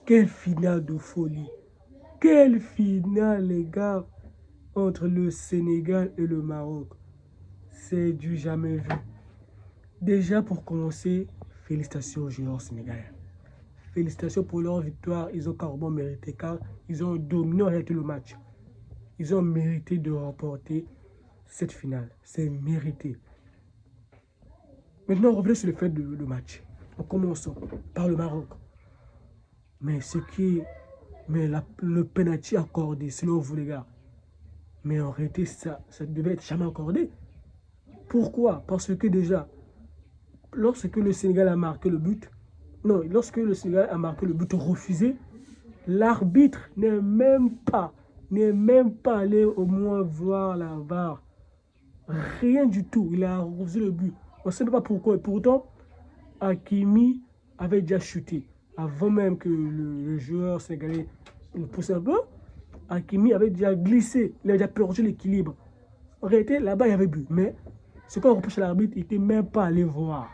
Quelle finale de folie! Quelle finale, les gars, entre le Sénégal et le Maroc. C'est du jamais vu. Déjà, pour commencer, félicitations aux joueurs sénégalais. Félicitations pour leur victoire. Ils ont carrément mérité car ils ont dominé en réalité le match. Ils ont mérité de remporter cette finale. C'est mérité. Maintenant, revenons sur le fait de match. En commençant par le Maroc. Mais le penalty accordé, selon vous les gars. Mais en réalité, ça devait être jamais accordé. Pourquoi? Parce que déjà, lorsque le Sénégal a marqué le but, lorsque le Sénégal a marqué le but refusé, l'arbitre n'est même pas allé au moins voir la VAR. Rien du tout. Il a refusé le but. On ne sait pas pourquoi. Et pourtant, Hakimi avait déjà chuté. Avant même que le joueur sénégalais le pousse un peu, Hakimi avait déjà glissé. Il avait déjà perdu l'équilibre. En réalité, là-bas, il y avait but. Mais ce qu'on reproche à l'arbitre, il n'était même pas allé voir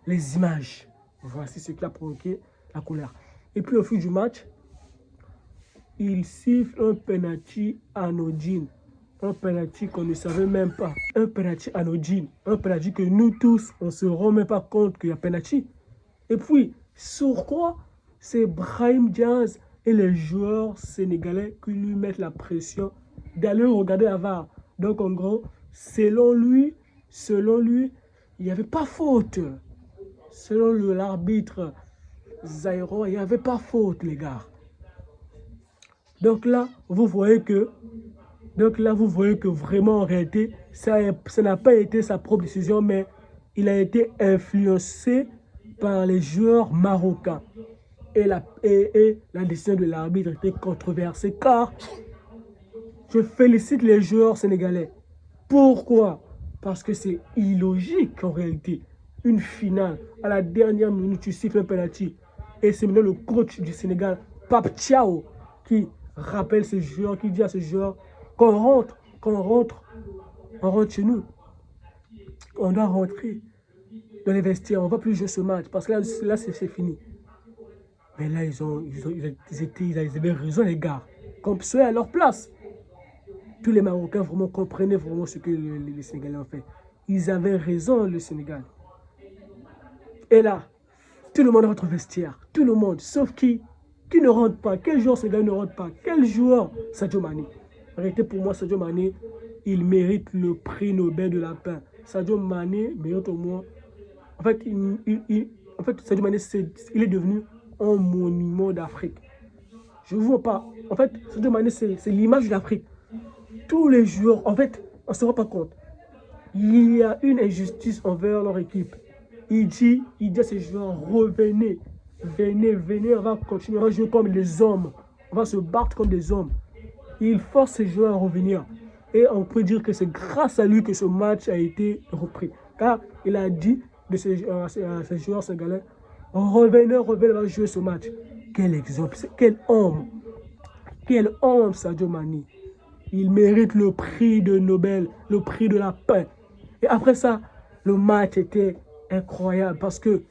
les images. Voici ce qui a provoqué la colère. Et puis au fil du match, il siffle un penalty anodine. Un penalty qu'on ne savait même pas. Un penalty anodine. Un penalty que nous tous, on ne se rend même pas compte qu'il y a penalty. Et puis, sur quoi? C'est Brahim Diaz et les joueurs sénégalais qui lui mettent la pression d'aller regarder la VAR. Donc en gros, selon lui, il n'y avait pas faute. Selon l'arbitre Zaïro, il n'y avait pas faute, les gars. Donc là, vous voyez que vraiment, en réalité, ça n'a pas été sa propre décision, mais il a été influencé par les joueurs marocains. Et la décision de l'arbitre était controversée, car je félicite les joueurs sénégalais. Pourquoi? Parce que c'est illogique, en réalité. Une finale, à la dernière minute, tu siffles un penalty. Et c'est maintenant le coach du Sénégal, Pape Thiaw, qui rappelle ces joueurs, qui dit à ces joueurs qu'on rentre chez nous. On doit rentrer dans les vestiaires, on ne va plus jouer ce match, parce que là c'est fini. Mais là, ils avaient raison, les gars. Comme ceux à leur place. Tous les Marocains vraiment comprenaient vraiment ce que les Sénégalais ont fait. Ils avaient raison, le Sénégal. Et là, tout le monde rentre au vestiaire. Tout le monde, sauf qui ne rentre pas. Quel joueur sénégalais ne rentre pas? Quel joueur? Sadio Mané. En réalité, pour moi, Sadio Mané, il mérite le prix Nobel de la paix. Sadio Mané mérite au moins... En fait, Sadio Mané, il est devenu un monument d'Afrique. Je ne vous vois pas. En fait, Sadio Mané, c'est l'image de l'Afrique. Tous les joueurs, en fait, on ne se rend pas compte. Il y a une injustice envers leur équipe. Il dit à ces joueurs, revenez, venez, on va continuer, on va jouer comme des hommes. On va se battre comme des hommes. Il force ces joueurs à revenir. Et on peut dire que c'est grâce à lui que ce match a été repris. Car il a dit à ces joueurs sénégalais, revenez, on va jouer ce match. Quel exemple, quel homme Sadio Mané. Il mérite le prix de Nobel, le prix de la paix. Et après ça, le match était incroyable parce que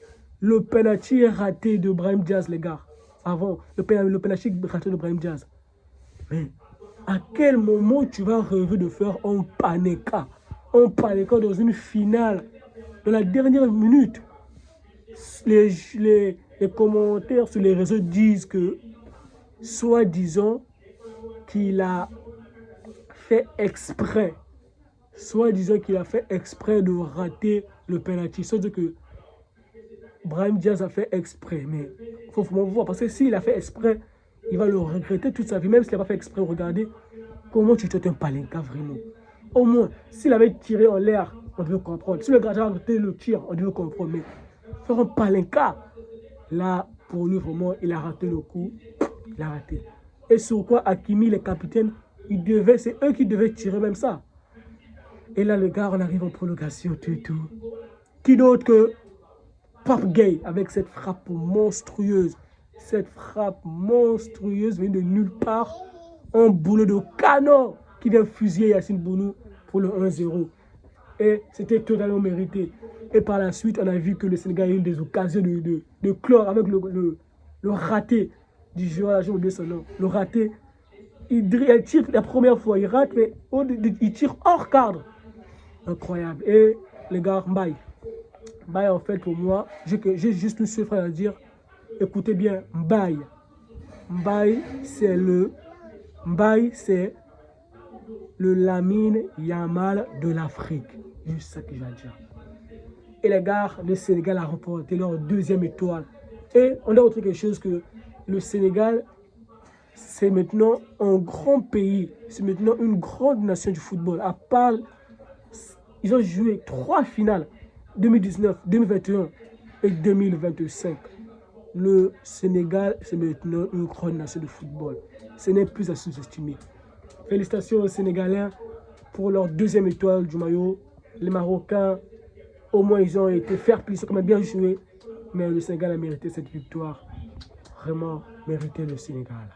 le penalty raté de Brahim Diaz, les gars. Avant, le penalty raté de Brahim Diaz. Mais à quel moment tu vas rêver de faire un panenka dans une finale, dans la dernière minute? Les commentaires sur les réseaux disent que, soi-disant, qu'il a fait exprès. Soi-disant qu'il a fait exprès de rater le penalty. C'est-à-dire que Brahim Diaz a fait exprès. Mais il faut vraiment voir. Parce que s'il a fait exprès, il va le regretter toute sa vie. Même s'il n'a pas fait exprès, regardez comment tu tentes un palenka vraiment. Au moins, s'il avait tiré en l'air, on devait comprendre. Si le gardien a arrêté le tir, on devait comprendre. Mais faire un palenka, là, pour lui, vraiment, il a raté le coup. Il a raté. Et sur quoi Hakimi, les capitaines, c'est eux qui devaient tirer même ça. Et là, le gars, on arrive en prolongation, tout. Qui d'autre que Pape Gueye, avec cette frappe monstrueuse. Cette frappe monstrueuse vient de nulle part. Un boulet de canon qui vient fusiller Yacine Bounou pour le 1-0. Et c'était totalement mérité. Et par la suite, on a vu que le Sénégal a eu des occasions de clore avec Le raté du joueur, j'ai oublié son nom. Le raté, il tire la première fois, il rate, mais il tire hors cadre. Incroyable. Et les gars, Mbaye. Mbaye, en fait, pour moi, j'ai juste une seule phrase à dire. Écoutez bien, Mbaye. Mbaye, c'est le Lamine Yamal de l'Afrique. Juste ça que je vais dire. Et les gars, le Sénégal a remporté leur deuxième étoile. Et on a autre quelque chose que le Sénégal, c'est maintenant un grand pays. C'est maintenant une grande nation du football. À part, ils ont joué 3 finales, 2019, 2021 et 2025. Le Sénégal, c'est maintenant une grande nation de football. Ce n'est plus à sous-estimer. Félicitations aux Sénégalais pour leur deuxième étoile du maillot. Les Marocains, au moins, ils ont été fair-play, ils ont quand même bien joué. Mais le Sénégal a mérité cette victoire. Vraiment mérité le Sénégal.